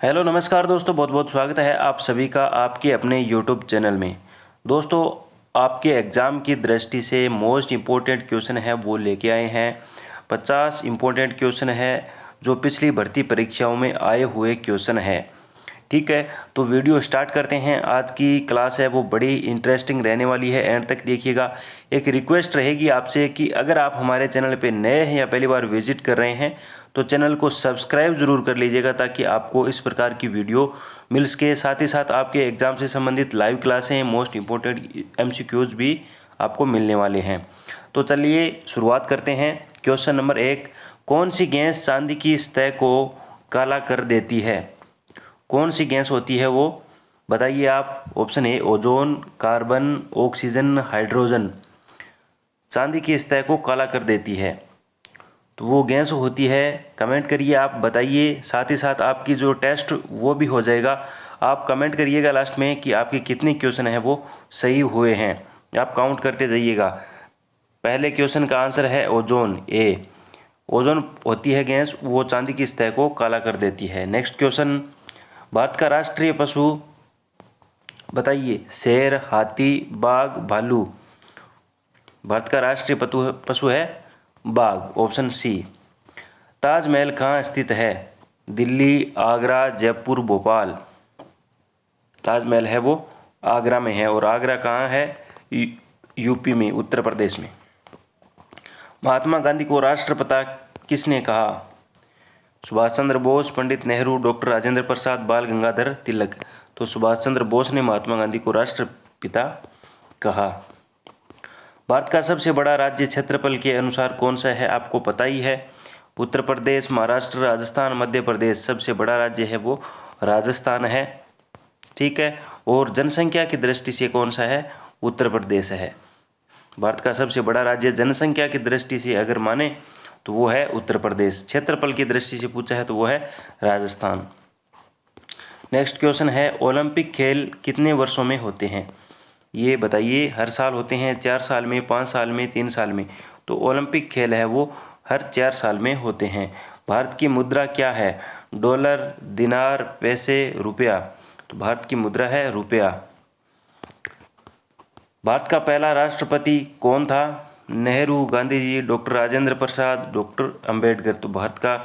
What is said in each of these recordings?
Hello नमस्कार दोस्तों, बहुत बहुत स्वागत है आप सभी का आपके अपने यूट्यूब चैनल में। दोस्तों, आपके एग्ज़ाम की दृष्टि से मोस्ट इम्पोर्टेंट क्वेश्चन है वो लेके आए हैं। 50 इम्पोर्टेंट क्वेश्चन है जो पिछली भर्ती परीक्षाओं में आए हुए क्वेश्चन है। ठीक है, तो वीडियो स्टार्ट करते हैं। आज की क्लास है वो बड़ी इंटरेस्टिंग रहने वाली है, एंड तक देखिएगा। एक रिक्वेस्ट रहेगी आपसे कि अगर आप हमारे चैनल पे नए हैं या पहली बार विजिट कर रहे हैं तो चैनल को सब्सक्राइब ज़रूर कर लीजिएगा, ताकि आपको इस प्रकार की वीडियो मिल सके। साथ ही साथ आपके एग्ज़ाम से संबंधित लाइव क्लासें, मोस्ट इम्पोर्टेंट MCQs भी आपको मिलने वाले हैं। तो चलिए शुरुआत करते हैं। क्वेश्चन नंबर 1, कौन सी गैस चांदी की सतह को काला कर देती है? कौन सी गैस होती है वो, बताइए आप। Option A ozone, carbon, oxygen, hydrogen. चांदी की सतह को काला कर देती है तो वो गैस होती है। कमेंट करिए, आप बताइए। साथ ही साथ आपकी जो टेस्ट वो भी हो जाएगा। आप कमेंट करिएगा लास्ट में कि आपके कितने क्वेश्चन हैं वो सही हुए हैं, आप काउंट करते जाइएगा। पहले क्वेश्चन का आंसर है ओजोन, ए। ओजोन होती है गैस, वो चांदी की सतह को काला कर देती है। नेक्स्ट क्वेश्चन, भारत का राष्ट्रीय पशु बताइए। शेर, हाथी, बाघ, भालू। भारत का राष्ट्रीय पशु है बाघ, ऑप्शन सी। ताजमहल कहाँ स्थित है? दिल्ली, आगरा, जयपुर, भोपाल। ताजमहल है वो आगरा में है, और आगरा कहाँ है? यूपी में, उत्तर प्रदेश में। महात्मा गांधी को राष्ट्रपिता किसने कहा? सुभाष चंद्र बोस, पंडित नेहरू, डॉक्टर राजेंद्र प्रसाद, बाल गंगाधर तिलक। तो सुभाष चंद्र बोस ने महात्मा गांधी को राष्ट्रपिता कहा। भारत का सबसे बड़ा राज्य क्षेत्रफल के अनुसार कौन सा है? आपको पता ही है, उत्तर प्रदेश, महाराष्ट्र, राजस्थान, मध्य प्रदेश। सबसे बड़ा राज्य है वो राजस्थान है। ठीक है, और जनसंख्या की दृष्टि से कौन सा है? उत्तर प्रदेश है। भारत का सबसे बड़ा राज्य जनसंख्या की दृष्टि से अगर माने तो वो है उत्तर प्रदेश। क्षेत्रफल की दृष्टि से पूछा है तो वो है राजस्थान। नेक्स्ट क्वेश्चन है, ओलंपिक खेल कितने वर्षों में होते हैं? ये बताइए। हर साल होते हैं, 4 साल में, 5 साल में, 3 साल में। तो ओलंपिक खेल है वो हर 4 साल में होते हैं। भारत की मुद्रा क्या है? डॉलर, दिनार, पैसे, रुपया। तो भारत की मुद्रा है रुपया। भारत का पहला राष्ट्रपति कौन था? Nehru, Gandhi ji, doctor Rajendra Prasad, doctor Ambedkar. तो भारत का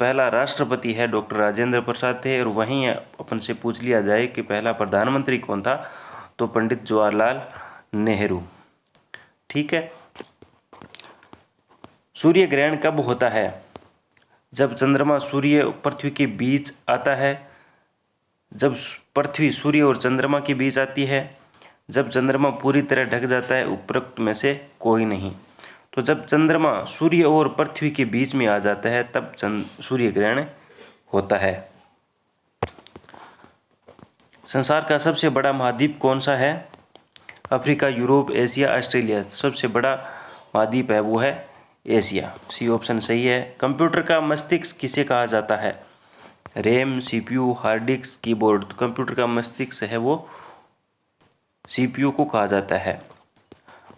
पहला राष्ट्रपति है डॉक्टर राजेंद्र प्रसाद थे। और वहीं अपन से पूछ लिया जाए कि पहला प्रधानमंत्री कौन था, तो पंडित जवाहरलाल नेहरू। ठीक है। सूर्य ग्रहण कब होता है? जब चंद्रमा सूर्य पृथ्वी के बीच आता है, जब पृथ्वी सूर्य और चंद्रमा के बीच आती है, जब चंद्रमा पूरी तरह ढक जाता है, उपरोक्त में से कोई नहीं। तो जब चंद्रमा सूर्य और पृथ्वी के बीच में आ जाता है तब सूर्य ग्रहण होता है। संसार का सबसे बड़ा महाद्वीप कौन सा है? Africa, Europe, Asia, Australia. सबसे बड़ा महाद्वीप है वो है एशिया। सी ऑप्शन सही है। कंप्यूटर का मस्तिष्क किसे कहा जाता है? RAM, CPU, hard disk, keyboard. तो कंप्यूटर का मस्तिष्क है वो CPU को कहा जाता है।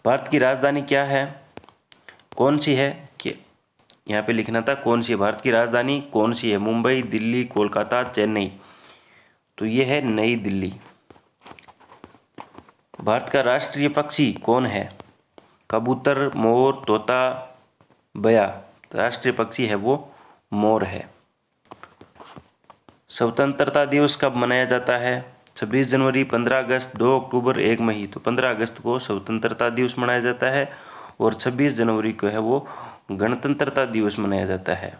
भारत की राजधानी क्या है? कौन सी है? कि यहाँ पे लिखना था कौन सी है। भारत की राजधानी कौन सी है? मुंबई, दिल्ली, कोलकाता, चेन्नई। तो ये है नई दिल्ली। भारत का राष्ट्रीय पक्षी कौन है? कबूतर, मोर, तोता, बया। राष्ट्रीय पक्षी है वो मोर है। स्वतंत्रता दिवस कब मनाया जाता है? 26 जनवरी, 15 अगस्त, 2 अक्टूबर, 1 मई। तो 15 अगस्त को स्वतंत्रता दिवस मनाया जाता है, और 26 जनवरी को है वो गणतंत्रता दिवस मनाया जाता है।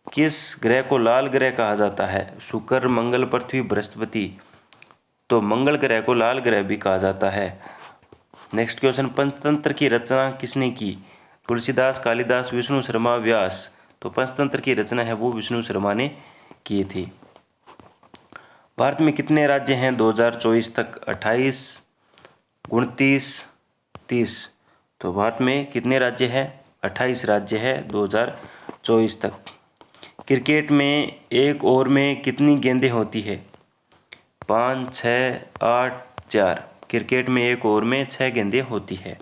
किस ग्रह को लाल ग्रह कहा जाता है? शुक्र, मंगल, पृथ्वी, बृहस्पति। तो मंगल ग्रह को लाल ग्रह भी कहा जाता है। नेक्स्ट क्वेश्चन, पंचतंत्र की रचना किसने की? तुलसीदास, कालिदास, विष्णु शर्मा, व्यास। तो पंचतंत्र की रचना है वो विष्णु शर्मा ने की थी। भारत में कितने राज्य हैं 2024 तक? 28, 29, 30। तो भारत में कितने राज्य हैं? 28 राज्य है 2024 तक। क्रिकेट में एक ओवर में कितनी गेंदें होती है? 5, 6, 8, 4। क्रिकेट में एक ओवर में 6 गेंदें होती है।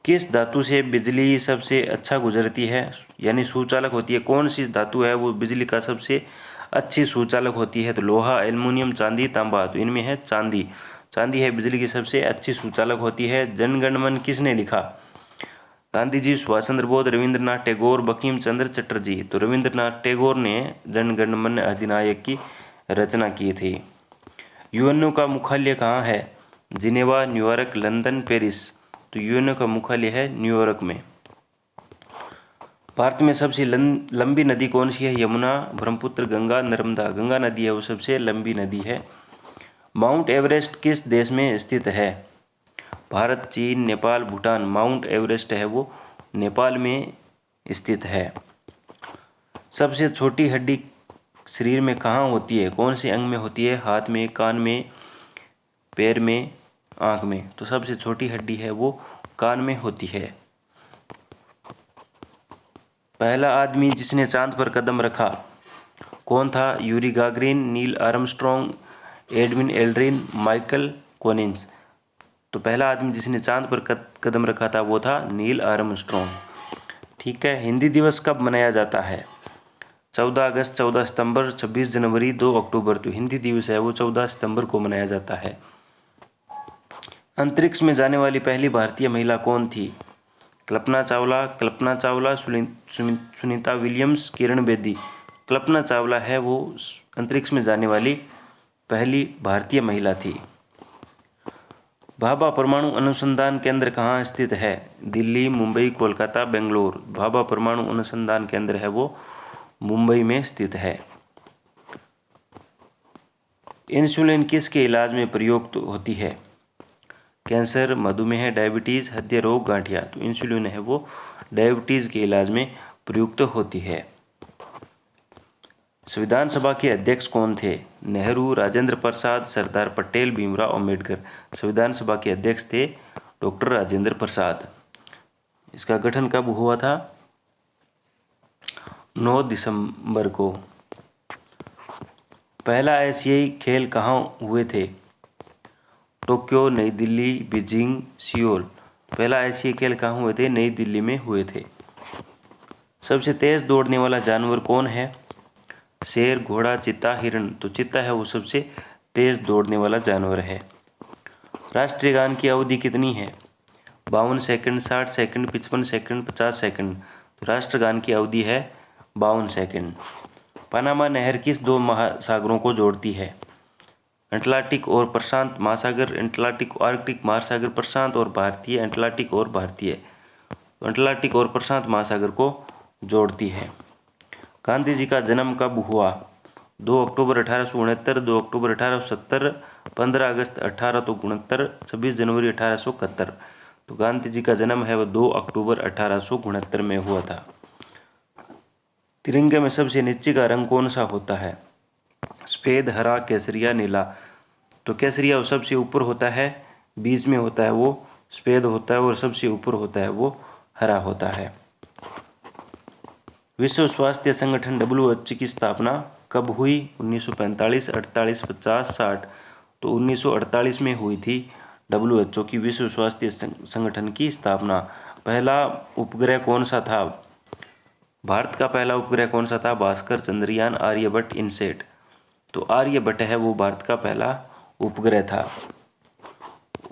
किस धातु से बिजली सबसे अच्छा गुजरती है, यानी सुचालक होती है? कौन सी धातु है वो बिजली का सबसे अच्छी सुचालक होती है? तो लोहा, एल्युमिनियम, चांदी, तांबा। तो इनमें है चांदी। चांदी है बिजली की सबसे अच्छी सुचालक होती है। जनगण मन किसने लिखा? गांधी जी, सुभाष चंद्र बोस, रविंद्रनाथ टैगोर, बंकिम चंद्र चटर्जी। तो रविंद्रनाथ टैगोर ने जनगण मन अधिनायक की रचना की थी। यूएनओ का मुख्यालय कहाँ है? Geneva, New York, London, Paris. तो यूएनओ का मुख्यालय है न्यूयॉर्क में। भारत में सबसे लंबी नदी कौन सी है? यमुना, ब्रह्मपुत्र, गंगा, नर्मदा। गंगा नदी है वो सबसे लंबी नदी है। माउंट एवरेस्ट किस देश में स्थित है? भारत, चीन, नेपाल, भूटान। माउंट एवरेस्ट है वो नेपाल में स्थित है। सबसे छोटी हड्डी शरीर में कहाँ होती है? कौन से अंग में होती है? हाथ में, कान में, पैर में, आँख में। तो सबसे छोटी हड्डी है वो कान में होती है। पहला आदमी जिसने चांद पर कदम रखा कौन था? Yuri Gagarin, Neil Armstrong, Edwin Aldrin, Michael Collins. तो पहला आदमी जिसने चांद पर कदम रखा था वो था नील आर्मस्ट्रॉन्ग। ठीक है। हिंदी दिवस कब मनाया जाता है? 14 अगस्त, 14 सितंबर, 26 जनवरी, 2 अक्टूबर। तो हिंदी दिवस है वो 14 सितंबर को मनाया जाता है। अंतरिक्ष में जाने वाली पहली भारतीय महिला कौन थी? कल्पना चावला, सुनीता विलियम्स, किरण बेदी। कल्पना चावला है वो अंतरिक्ष में जाने वाली पहली भारतीय महिला थी। भाभा परमाणु अनुसंधान केंद्र कहाँ स्थित है? दिल्ली, मुंबई, कोलकाता, बेंगलोर। भाभा परमाणु अनुसंधान केंद्र है वो मुंबई में स्थित है। इंसुलिन किसके इलाज में प्रयुक्त होती है? कैंसर, मधुमेह, डायबिटीज़, हृदय रोग, गांठिया। तो इंसुलिन है वो डायबिटीज़ के इलाज में प्रयुक्त होती है। संविधान सभा के अध्यक्ष कौन थे? नेहरू, राजेंद्र प्रसाद, सरदार पटेल, भीमराव अंबेडकर। संविधान सभा के अध्यक्ष थे डॉक्टर राजेंद्र प्रसाद। इसका गठन कब हुआ था? 9 दिसंबर को। पहला एशियाई खेल कहाँ हुए थे? टोक्यो, नई दिल्ली, बीजिंग, सियोल। पहला एशियाई खेल कहाँ हुए थे? नई दिल्ली में हुए थे। सबसे तेज दौड़ने वाला जानवर कौन है? शेर, घोड़ा, चीता, हिरण। तो चीता है वो सबसे तेज दौड़ने वाला जानवर है। राष्ट्रीय गान की अवधि कितनी है? 52 सेकंड, 60 सेकंड, 55 सेकंड, 50 सेकंड। तो राष्ट्रगान की अवधि है 52 सेकंड। पनामा नहर किस दो महासागरों को जोड़ती है? अटलांटिक और प्रशांत महासागर, अटलांटिक आर्कटिक महासागर, प्रशांत और भारतीय, अटलांटिक और भारतीय। अटलांटिक और प्रशांत महासागर को जोड़ती है। गांधी जी का जन्म कब हुआ? 2 अक्टूबर 1869, 2 अक्टूबर 1870, 15 अगस्त 1869, 26 जनवरी 1871। तो गांधी जी का जन्म है वो 2 अक्टूबर 1869 में हुआ था। तिरंगे में सबसे नीचे का रंग कौन सा होता है? सफ़ेद, हरा, केसरिया, नीला। तो केसरिया वो सबसे ऊपर होता है, बीच में होता है वो सफ़ेद होता है और सबसे ऊपर होता है वो हरा होता है। विश्व स्वास्थ्य संगठन WHO की स्थापना कब हुई? 1945, 48, 50, 60। तो 1948 में हुई थी WHO की विश्व स्वास्थ्य संगठन की स्थापना। पहला उपग्रह कौन सा था? भारत का पहला उपग्रह कौन सा था? भास्कर, चंद्रयान, आर्यभट्ट, इनसेट। तो आर्यभट्ट है वो भारत का पहला उपग्रह था।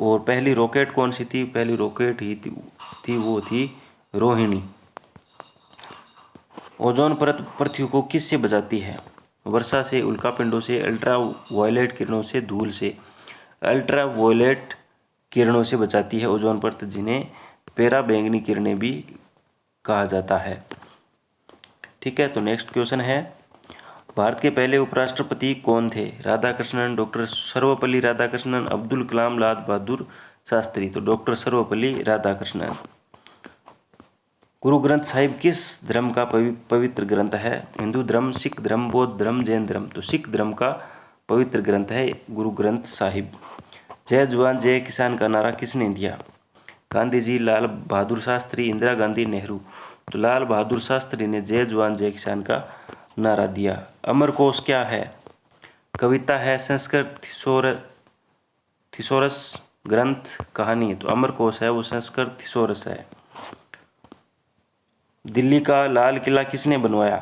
और पहली रॉकेट कौन सी थी? पहली रॉकेट ही थी वो थी रोहिणी। ओजोन परत पृथ्वी को किससे बचाती है? वर्षा से, उल्कापिंडों से, अल्ट्रा वायलेट किरणों से, धूल से। अल्ट्रा वायलेट किरणों से बचाती है ओजोन परत, जिन्हें पैरा बैंगनी किरणें भी कहा जाता है। ठीक है। तो नेक्स्ट क्वेश्चन है, भारत के पहले उपराष्ट्रपति कौन थे? राधाकृष्णन, डॉक्टर सर्वपल्ली राधाकृष्णन, अब्दुल कलाम, लाल बहादुर शास्त्री। तो डॉक्टर सर्वपल्ली राधाकृष्णन। गुरु ग्रंथ साहिब किस धर्म का पवित्र ग्रंथ है? हिंदू धर्म, सिख धर्म, बौद्ध धर्म, जैन धर्म। तो सिख धर्म का पवित्र ग्रंथ है गुरु ग्रंथ साहिब। जय जवान जय किसान का नारा किसने दिया? गांधी जी, लाल बहादुर शास्त्री, इंदिरा गांधी, नेहरू। तो लाल बहादुर शास्त्री ने जय जवान जय किसान का नारा दिया। अमर कोश क्या है? कविता है, संस्कृत, थिसोरस, ग्रंथ, कहानी। तो अमर कोश है वो संस्कृत थिसोरस है। दिल्ली का लाल किला किसने बनवाया?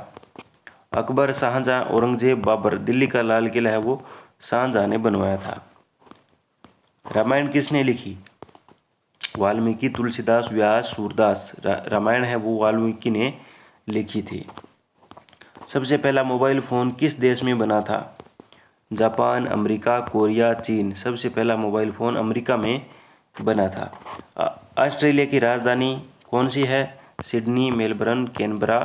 अकबर, शाहजहां, औरंगजेब, बाबर। दिल्ली का लाल किला है वो शाहजहां ने बनवाया था। रामायण किसने लिखी? वाल्मीकि, तुलसीदास, व्यास, सूरदास। रामायण है वो वाल्मीकि ने लिखी थी। सबसे पहला मोबाइल फ़ोन किस देश में बना था? जापान, अमेरिका, कोरिया, चीन। सबसे पहला मोबाइल फ़ोन अमेरिका में बना था। ऑस्ट्रेलिया की राजधानी कौन सी है? Sydney, Melbourne, Canberra,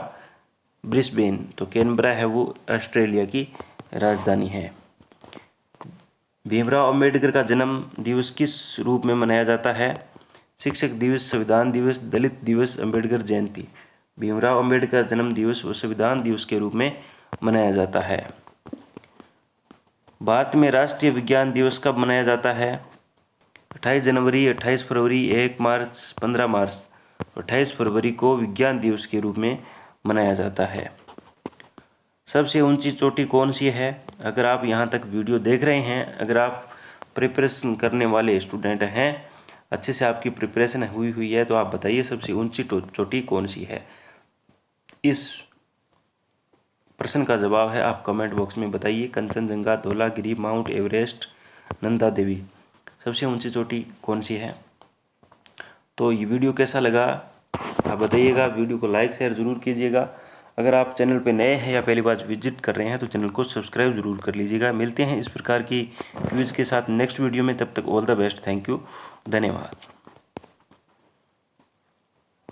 Brisbane. तो कैनबरा है वो ऑस्ट्रेलिया की राजधानी है। भीमराव अंबेडकर का जन्म दिवस किस रूप में मनाया जाता है? शिक्षक दिवस, संविधान दिवस, दलित दिवस, अंबेडकर जयंती। भीमराव अंबेडकर जन्म दिवस और संविधान दिवस के रूप में मनाया जाता है। भारत में राष्ट्रीय विज्ञान दिवस कब मनाया जाता है? 28 जनवरी, 28 फरवरी, 1 मार्च, 15 मार्च। 28 फरवरी को विज्ञान दिवस के रूप में मनाया जाता है। सबसे ऊंची चोटी कौन सी है? अगर आप यहाँ तक वीडियो देख रहे हैं, अगर आप प्रिपरेशन करने वाले स्टूडेंट हैं, अच्छे से आपकी प्रिपरेशन हुई है, तो आप बताइए सबसे ऊंची चोटी कौन सी है? इस प्रश्न का जवाब है, आप कमेंट बॉक्स में बताइए। Kanchenjunga, Dhaulagiri, mount Everest, Nanda Devi. सबसे ऊंची चोटी कौन सी है? तो ये वीडियो कैसा लगा आप बताइएगा। वीडियो को लाइक शेयर ज़रूर कीजिएगा। अगर आप चैनल पे नए हैं या पहली बार विजिट कर रहे हैं तो चैनल को सब्सक्राइब ज़रूर कर लीजिएगा। मिलते हैं इस प्रकार की क्विज़ के साथ नेक्स्ट वीडियो में। तब तक all the best. Thank you, धन्यवाद।